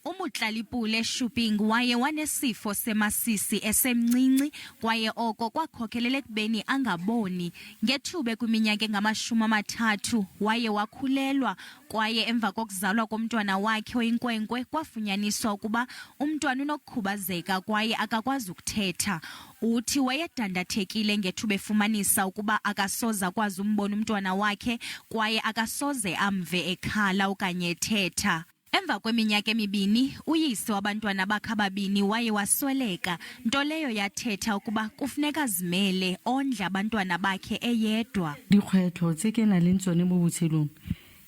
uMutlalipule Shuping waye wanesifo semasisi esemncinci kwaye oko kwakhokhelela ekubeni angaboni. Ngethuba kwiminyaka engama-30 waye wakhulelwa kwaye emva kokuzalwa komntwana wakhe oyinkwenkwe kwafunyaniswa ukuba umntwana unokukhubazeka kwaye akakwazi ukuthetha. Uthi wayedandathekile ngethuba efumanisa ukuba akasoze akwazi umbona umntwana wakhe kwaye akasoze amve ekhala okanye ethetha. Emva kweminyaka emibini, uyise wabantwana bakhe ababini waye wasweleka, nto leyo yathetha ukuba kufuneka azimele ondle abantwana bakhe eyedwa. Dikgwetlho tse ke nang le tsone mo botshelong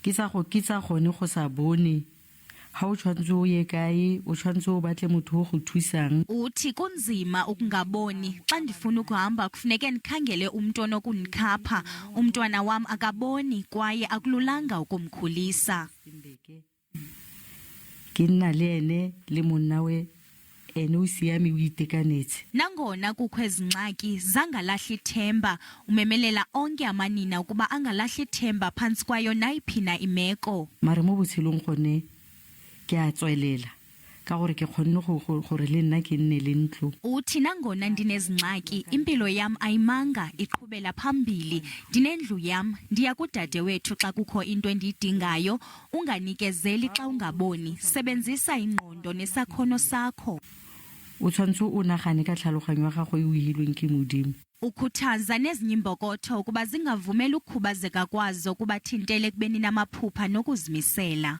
ke tsa gone go sa bone. Ha o tshwanetse o ye kae, o tshwanetse o batle motho o go thusang. Uthi kunzima ukungaboni. Xa ndifuna ukuhamba kufuneke ndikhangele umntu onokundikhapha. Umntwana wam akaboni kwaye akululanga ukumkhulisa. Ke nna le ene le monna we ene o siame o itekanetse. Nangona kukho ezingxaki zangalahla ithemba, umemelela onke amanina ukuba angalahla ithemba phantsi kwayo nayiphi na imeko. Mare mo botshelong gone ke a tswelela ka gore ke kgonne gore le nna ke nne le ntlo. Uthi nangona ndinezingxaki impilo yam ayimanga iqhubela phambili. Ndinendlu yam, ndiya kudade wethu xa kukho into endiyidingayo. Unganikezeli xa ungaboni, sebenzisa ingqondo nesakhono sakho. O tshwanetse o nagane ka tlhaloganyo ya gago e o hilweng ke Modimo. Ukhuthaza nezinye imbokotho ukuba zingavumeli ukukhubazeka kwazo kubathintele ekubeni namaphupha nokuzimisela.